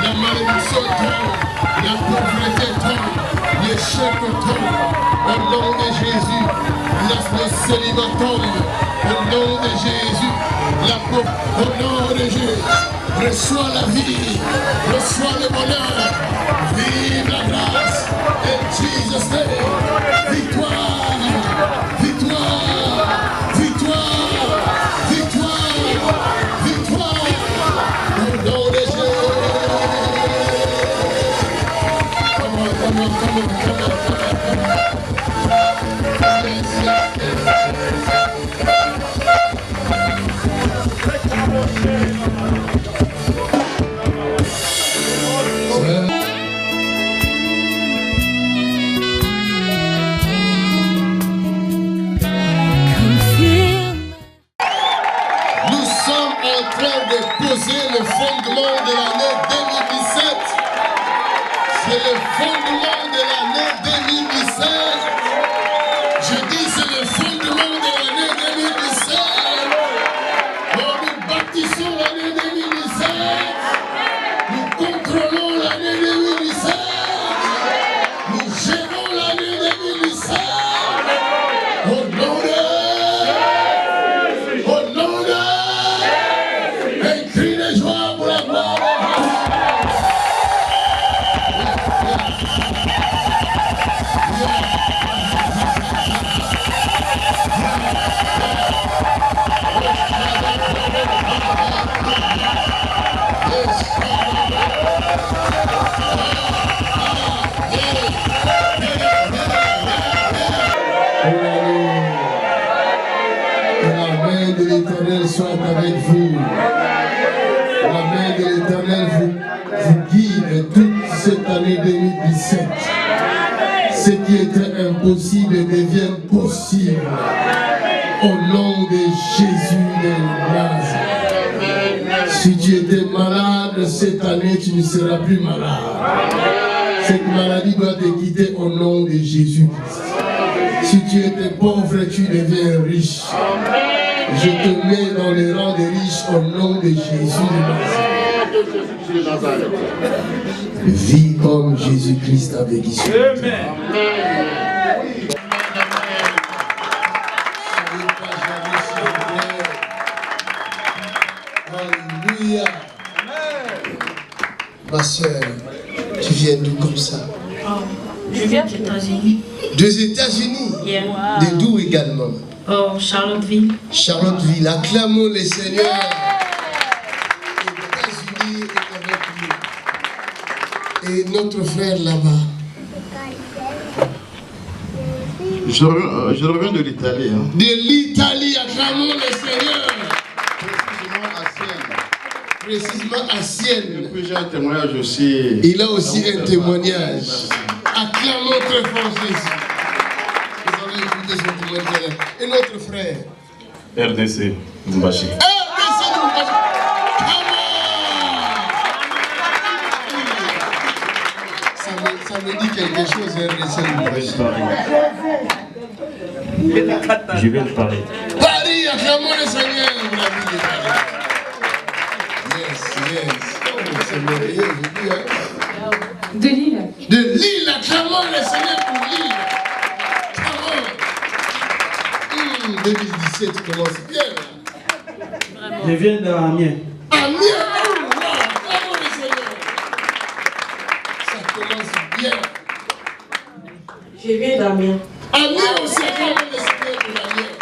La malédiction tombe, la pauvreté tombe, l'échec tombe. Au nom de Jésus, le célibat tombe. Au nom de Jésus, au nom de Jésus, reçois la vie, reçois le bonheur, vive la grâce. In Jesus' name, victoire, victoire, victoire, victoire, victoire. Au nom de Jésus. Come on, come on, come on, come on, come on. Yes, yes, yes. Nous sommes en train de poser le fondement de l'année 2017. C'est le fondement de l'année 2017. Je dis c'est le fondement de l'année 2017. Nous bâtissons l'année 2017. Nous contrôlons l'année 2017. Nous gérons l'année 2017. Au nom de un cri de joie pour la gloire. Soit avec vous. La main de l'Éternel vous guide toute cette année 2017. Ce qui était impossible devient possible. Au nom de Jésus de Nazareth. Si tu étais malade cette année, tu ne seras plus malade. Cette maladie doit te quitter au nom de Jésus-Christ. Si tu étais pauvre, tu deviens riche. Je te mets dans les rangs des riches au nom de Jésus de Nazareth. Vis comme Jésus-Christ a vécu sur la terre. Alléluia. Ma soeur, tu viens d'où comme ça? Je viens des États-Unis. Des États-Unis? Yeah. De d'où également? Oh, Charlottesville. Charlottesville, acclamons le Seigneur. Les États-Unis est avec nous. Et notre frère là-bas. Je reviens de l'Italie. Hein. De l'Italie, acclamons le Seigneur. Précisément à Sienne. Et puis j'ai un témoignage aussi. Il a aussi un témoignage. Acclamons très fort Jésus. Nous allons écouter son témoignage. Et notre frère. RDC Mbashi. RDC Mbashi. Ça me dit quelque chose, RDC Mbashi. Je viens de parler. Paris, acclamons le Seigneur. Yes, yes. Oh, c'est merveilleux, je dis. Hein. De Lille. De Lille, acclamons le Seigneur pour Lille. Acclamons. 2017 commence bien. Je viens d'Amiens. Amiens, acclamons le Seigneur. Ça commence bien. Je viens d'Amiens. Amiens aussi, acclamons le Seigneur pour Amiens.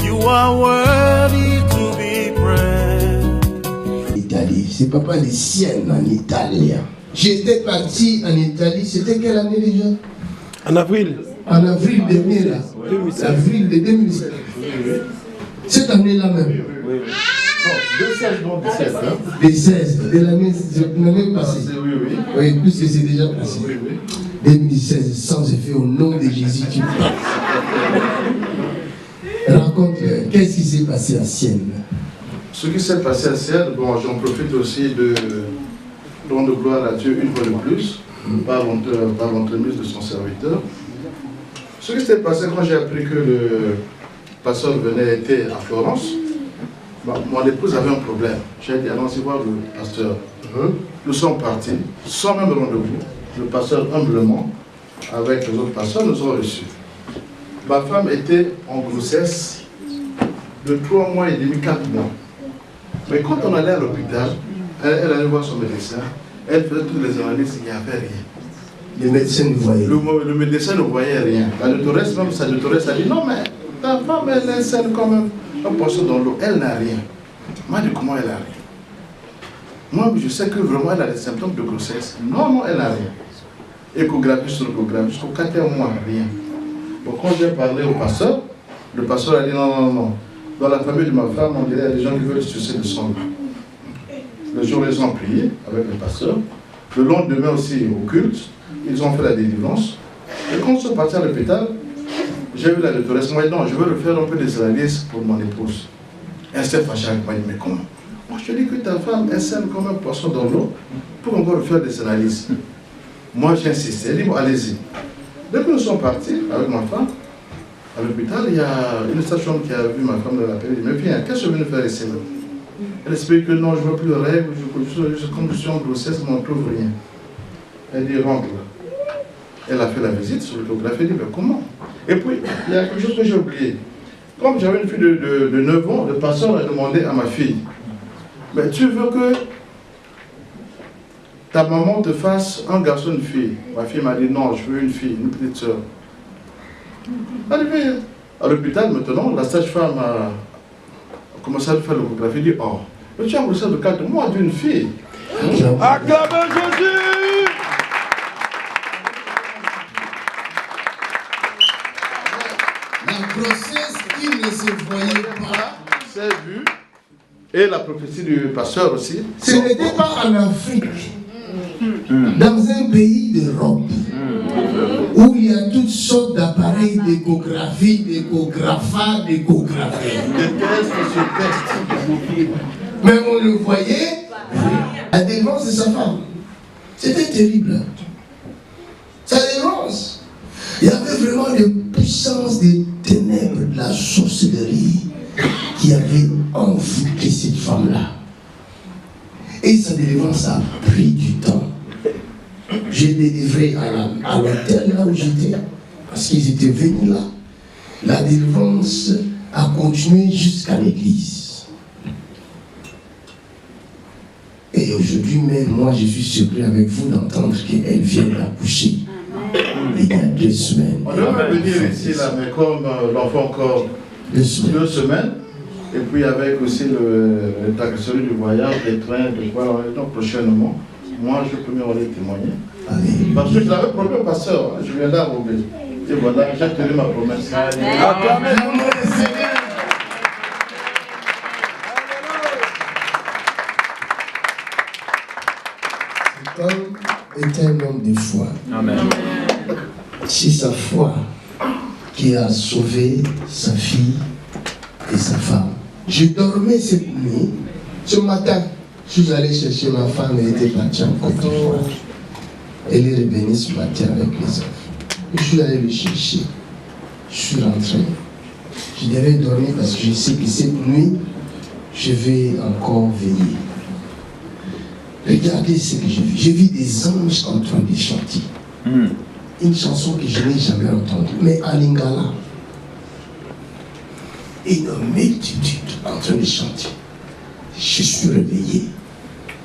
You are worthy to be praised. Italie, c'est papa de Sienne en Italie. J'étais parti en Italie, c'était quelle année déjà? En avril. En avril 2000, là. 2007. Avril de 2007. Cette année-là même. Oui. Non, 2016, bon, 17. Hein. Les 16, de l'année passée. Oui, oui. Oui, plus que c'est déjà passé. Oui, oui. 2016, sans effet, au nom de Jésus, tu pars. Raconte-le, qu'est-ce qui s'est passé à Sienne? Ce qui s'est passé à Sienne, bon, j'en profite aussi de rendre gloire à Dieu une fois de plus, par l'entremise de son serviteur. Ce qui s'est passé quand j'ai appris que le pasteur venait était à Florence, mon épouse avait un problème. J'ai dit, allons-y voir le pasteur. Nous sommes partis, sans même rendez-vous. Le pasteur, humblement, avec les autres pasteurs, nous ont reçus. Ma femme était en grossesse de 3 mois et demi, 4 mois. Mais quand on allait à l'hôpital, elle allait voir son médecin, elle faisait toutes les analyses, il n'y avait rien. Le médecin ne voyait rien. Le médecin ne voyait rien. La doctoresse, même sa doctoresse, a dit non, mais ta femme, elle est saine quand même. Un poisson dans l'eau, elle n'a rien. Moi, je dis comment elle n'a rien. Moi, je sais que vraiment elle a des symptômes de grossesse. Non, elle n'a rien. Échographie sur échographie, jusqu'au 4e mois, rien. Donc, quand j'ai parlé au pasteur, le pasteur a dit non. Dans la famille de ma femme, on dirait des gens qui veulent sucer le sang. Le jour, ils ont prié avec le pasteur. Le lendemain aussi, au culte, ils ont fait la délivrance. Et quand ils sont partis à l'hôpital, j'ai vu la doctoresse. Moi, non, je veux faire un peu des analyses pour mon épouse. Elle s'est fâchée avec moi, mais comment? Moi, je te dis que ta femme est saine comme un poisson dans l'eau pour encore faire des analyses. Moi, j'ai insisté. Elle dit, bon, allez-y. Dès que nous sommes partis avec ma femme, à l'hôpital, il y a une station qui a vu ma femme de la télé. Elle dit, mais viens, qu'est-ce que je viens faire ici? Elle explique que non, je ne veux plus de règles, comme je suis en grossesse, on ne trouve rien. Elle dit, rentre là. Elle a fait la visite sur l'échographie, elle dit, mais comment? Et puis, il y a quelque chose que j'ai oublié. Comme j'avais une fille de 9 ans, le pasteur a demandé à ma fille, mais tu veux que ta maman te fasse un garçon, une fille? Ma fille m'a dit, non, je veux une fille, une petite soeur. Elle dit, à l'hôpital maintenant, la sage-femme a commencé à faire l'échographie, elle dit, oh, mais tu as un grossesse de 4 mois d'une fille. Acclamez Jésus! La grossesse, il ne se voyait pas. C'est vu. Et la prophétie du pasteur aussi. Ce n'était pas en Afrique, dans un pays d'Europe, où il y a toutes sortes d'appareils d'échographie, d'échographa, d'échographie. Des tests sur tests. Mais on le voyait, la délivrance de sa femme. C'était terrible. Sa délivrance. Il y avait vraiment une puissance des ténèbres, de la sorcellerie qui avait envoûté cette femme-là. Et sa délivrance a pris du temps. J'ai délivré à l'hôtel là où j'étais, parce qu'ils étaient venus là. La délivrance a continué jusqu'à l'église. Et aujourd'hui même, moi je suis surpris avec vous d'entendre qu'elle vient d'accoucher. Il y a 2 semaines. On devait venir ici là, mais comme l'enfant encore 2 semaines, et puis avec aussi le taxerie du voyage, les trains, de quoi, donc prochainement, moi je peux me témoigner. Allez. Parce que je l'avais promis au pasteur, hein, je viens là, Robert. Et voilà, j'ai tenu ma promesse. Acclamez le Seigneur. Cet homme est un homme de foi. Amen. C'est sa foi qui a sauvé sa fille et sa femme. Je dormais cette nuit. Ce matin, je suis allé chercher ma femme, elle était partie en Côte d'Ivoire. Elle est revenue ce matin avec les enfants. Je suis allé le chercher. Je suis rentré. Je devais dormir parce que je sais que cette nuit, je vais encore veiller. Regardez ce que j'ai vu. J'ai vu des anges en train de chanter. Une chanson que je n'ai jamais entendue, mais à Lingala. Une multitude en train de chanter. Je suis réveillé.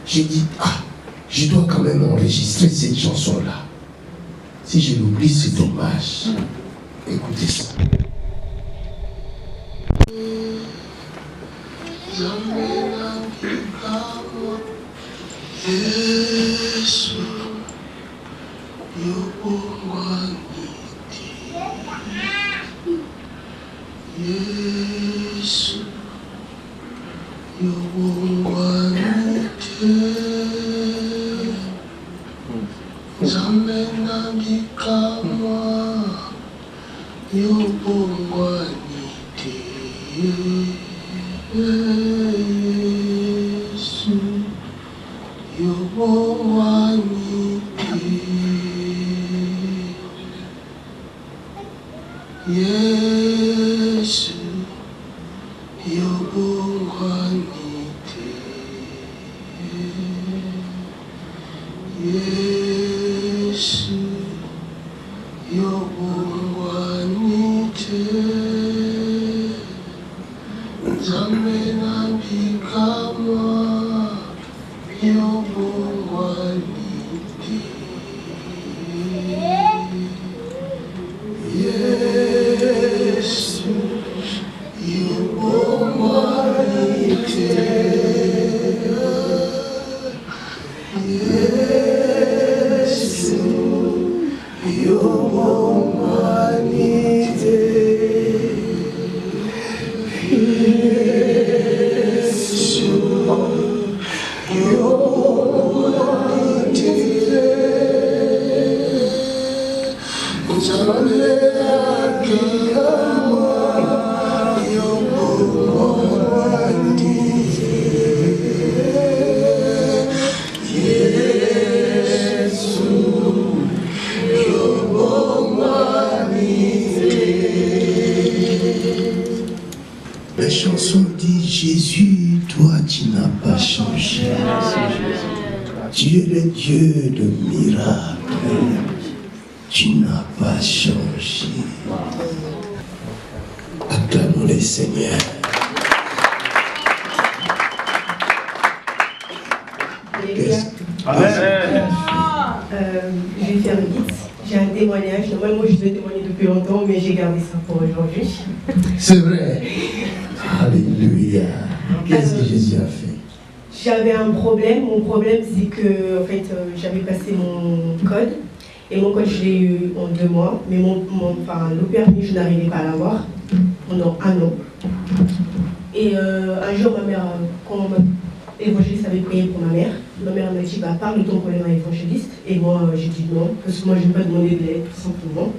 J'ai dit, je dois quand même enregistrer cette chanson-là. Si je l'oublie, c'est dommage. Écoutez ça. Yesu, Oui, toi, tu n'as pas changé. Tu es le Dieu de miracles. Tu n'as pas changé. Acclamons le Seigneur. Amen. Je vais faire vite. J'ai un témoignage. Normalement, je devais témoigner depuis longtemps, mais j'ai gardé ça pour aujourd'hui. C'est vrai. Alléluia. Qu'est-ce que Jésus a fait? J'avais un problème. Mon problème, c'est que en fait, j'avais passé mon code. Et mon code, je l'ai eu en 2 mois. Mais le permis, je n'arrivais pas à l'avoir pendant 1 an. Et un jour, ma mère, quand l'évangéliste avait prié pour ma mère m'a dit parle de ton problème à l'évangéliste. Et moi, j'ai dit non, parce que moi, je n'ai pas demandé de l'aide, tout simplement.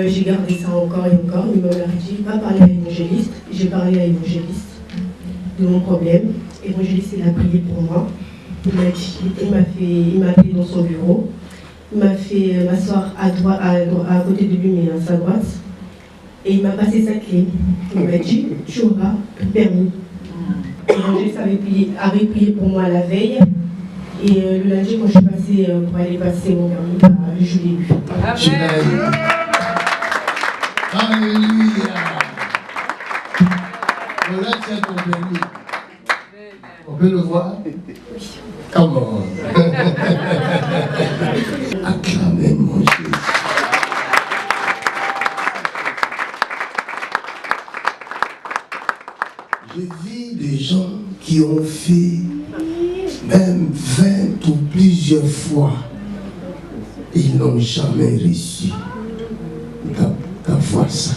J'ai gardé ça encore et encore. Mais ma mère a dit va parler à l'évangéliste. J'ai parlé à l'évangéliste de mon problème. L'évangéliste, il a prié pour moi. Il m'a appelé dans son bureau. Il m'a fait m'asseoir à côté de lui, mais à sa droite. Et il m'a passé sa clé. Il m'a dit tu auras ton permis. L'évangéliste avait prié pour moi la veille. Et le lundi, quand je suis passée pour aller passer mon permis, je l'ai eu. Alléluia. Voilà, tu as ton permis. On peut le voir? Comment? Acclamez mon Jésus. Je vis des gens qui ont fait même 20 ou plusieurs fois. Ils n'ont jamais réussi d'avoir ça.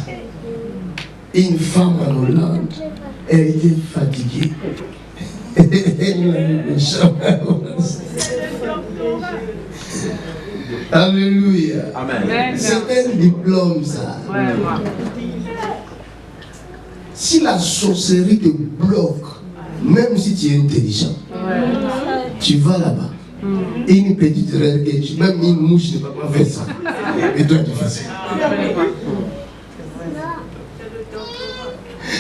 Une femme en Hollande, elle était fatiguée. Elle n'avait jamais avoir ça. Alléluia. Amen. C'est un diplôme, ça. Si la sorcellerie te bloque, même si tu es intelligent, tu vas là-bas. Et une petite règle, même une mouche ne va pas faire ça. Et toi, tu fais ça.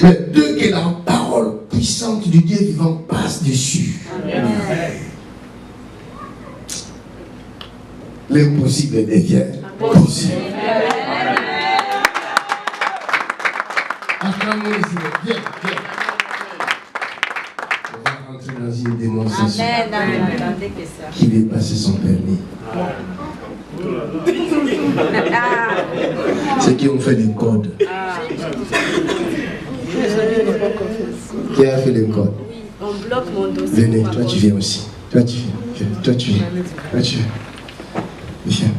Mais dès que la parole puissante du Dieu vivant passe dessus, l'impossible devient possible. Viens. On va rentrer dans une démonstration. Qui veut passer son permis? Ceux qui ont fait les codes. Qui a fait les codes? On bloque mon dossier. Venez, toi tu viens aussi. Toi tu viens. Viens.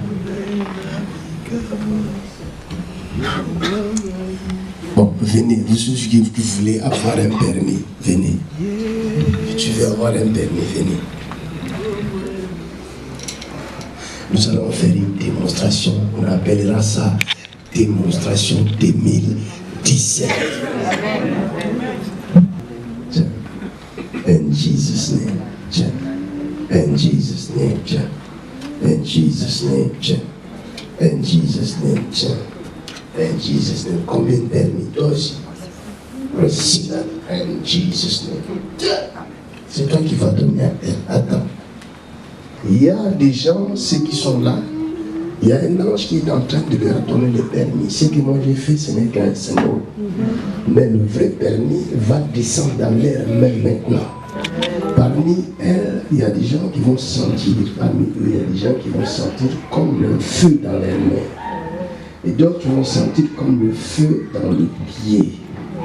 Bon, venez, vous ceux qui voulez avoir un permis, venez. Tu veux avoir un permis, venez. Nous allons faire une démonstration, on appellera ça démonstration 2017. In Jesus' name, in Jesus' name, in Jesus' name, in Jesus' name, in Jesus' name. Combien de permis? Toi aussi. Receive that in Jesus' name. C'est toi qui vas donner un permis. Attends. Il y a des gens, ceux qui sont là, il y a un ange qui est en train de leur donner le permis. Ce que moi j'ai fait, ce n'est qu'un symbole. Mais le vrai permis va descendre dans l'air même maintenant. Parmi elles, il y a des gens qui vont sentir, parmi eux, il y a des gens qui vont sentir comme le feu dans les mains. Et d'autres vont sentir comme le feu dans le pied.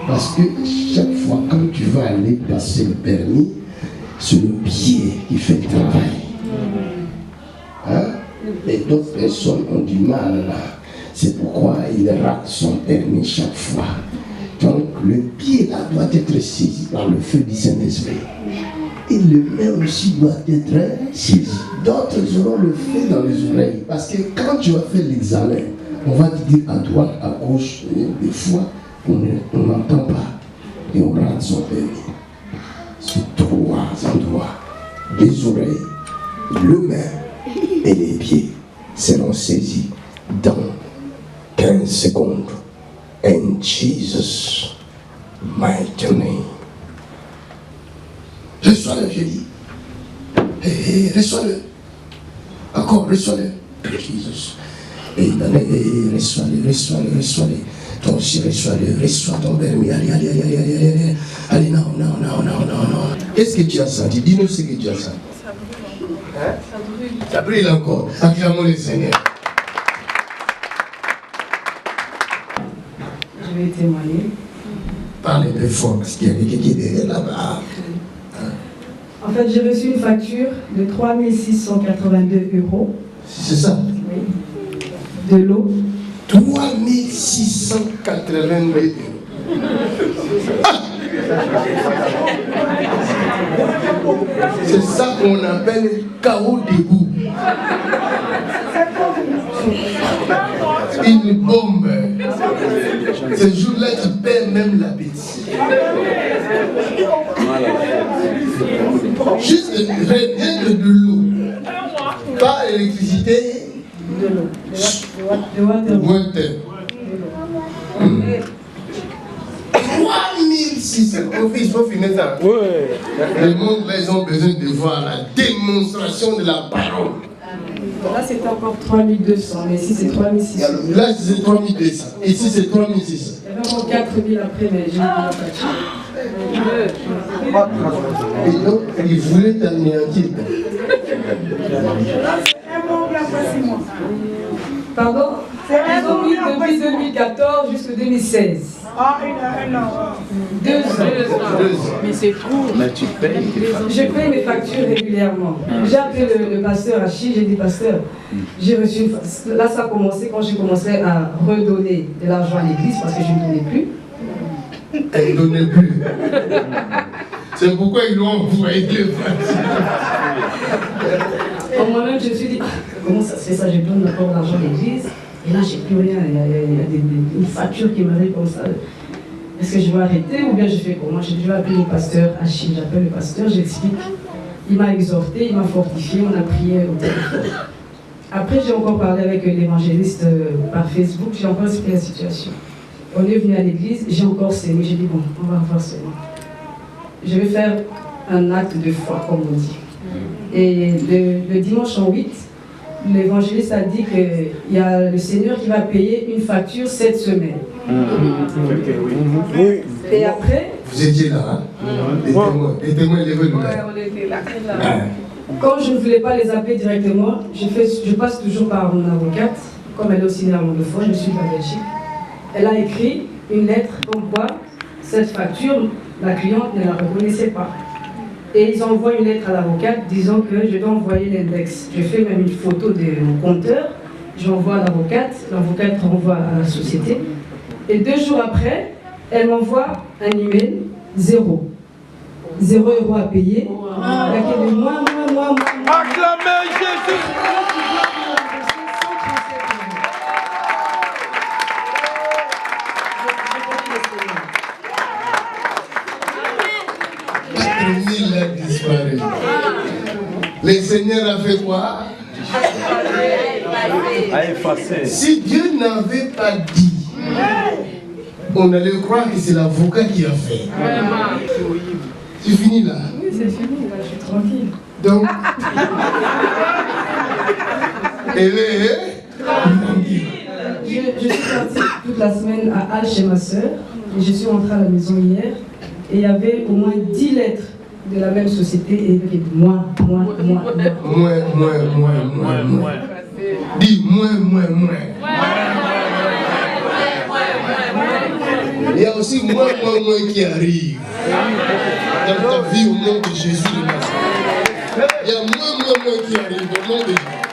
Parce que chaque fois quand tu vas aller passer le permis, c'est le pied qui fait le travail. Hein? Et d'autres personnes ont du mal là. C'est pourquoi ils ratent son permis chaque fois. Donc le pied là doit être saisi par le feu du Saint-Esprit. Et le main aussi doit être saisi. D'autres auront le feu dans les oreilles. Parce que quand tu vas faire l'examen, on va te dire à droite, à gauche, des fois, on n'entend pas. Et on rate son permis. C'est 3 endroits. Les oreilles, le main et les pieds seront saisis dans 15 secondes. In Jesus' mighty name. Reçois-le, j'ai dit. Reçois-le. Encore, reçois-le. Et reçois-le. Toi aussi, reçois-le. Reçois ton permis. Allez, non. Qu'est-ce que tu as senti? Dis-nous ce que tu as senti. Ça brille encore. Acclamons le Seigneur. Je vais témoigner. Parlez de fort parce qu'il y a quelqu'un qui est derrière là-bas. En fait, j'ai reçu une facture de 3 682 €. C'est ça? Oui. De l'eau. 3 682 €. C'est ça qu'on appelle chaos d'égout. Une bombe. Ce jour-là, tu perds même l'appétit. Juste rien que de l'eau. Pas électricité. De l'eau. De water. 3600. Mon fils, il faut finir ça. Ouais. Le monde, là, ils ont besoin de voir la démonstration de la parole. Là, c'était encore 3200, mais ici, c'est 3600. Là, c'est 3200. Ici, c'est 3600. Il y avait encore 4000 après, mais j'ai eu la facture. Et donc, il voulait t'anéantir. Pardon? Ils ont mis depuis 2014 jusqu'en 2016. Ah, un an. 2 ans. Mais c'est court. Mais tu payes. Je paye mes factures régulièrement. J'ai appelé le pasteur Achille, j'ai dit pasteur, j'ai reçu une là ça a commencé quand j'ai commencé à redonner de l'argent à l'église parce que je ne donnais plus. Elle ne donnait plus. C'est pourquoi ils l'ont envoyé deux fois. Moi-même je me suis dit, comment ça se fait ça, je donne encore l'argent à l'église et là j'ai plus rien, il y a une facture qui m'arrive comme ça. Est-ce que je vais arrêter ou bien je fais comment? Je vais appeler le pasteur Achille, j'appelle le pasteur, j'explique. Il m'a exhorté, il m'a fortifié, on a prié au téléphone. Après, j'ai encore parlé avec l'évangéliste par Facebook, j'ai encore expliqué la situation. On est venu à l'église, j'ai encore sémé, j'ai dit bon, on va voir seulement. Je vais faire un acte de foi, comme on dit. Et le dimanche en 8, l'évangéliste a dit qu'il y a le Seigneur qui va payer une facture cette semaine. Oui. Et après... Vous étiez là, hein? Les témoins, levez le main. On était là. Quand je ne voulais pas les appeler directement, je passe toujours par mon avocate, comme elle est aussi néerlandophone, je suis de la Belgique. Elle a écrit une lettre comme quoi cette facture, la cliente ne la reconnaissait pas. Et ils envoient une lettre à l'avocate disant que je dois envoyer l'index. Je fais même une photo de mon compteur, j'envoie à l'avocate renvoie à la société. Et 2 jours après, elle m'envoie un email, 0 € à payer. Il y a que de moi. Acclamez Jésus. Il a disparu. Le Seigneur a fait quoi? A effacé. Si Dieu n'avait pas dit, on allait croire que c'est l'avocat qui a fait. C'est fini là? Oui, c'est fini, là, je suis tranquille. Donc, elle est tranquille. Je suis partie toute la semaine à Halle chez ma soeur et je suis rentrée à la maison hier et il y avait au moins 10 lettres de la même société et moi. Dis moi. Il y a aussi moi qui arrive dans ta vie au nom de Jésus de Nazareth. Il y a moi qui arrive au nom de Jésus.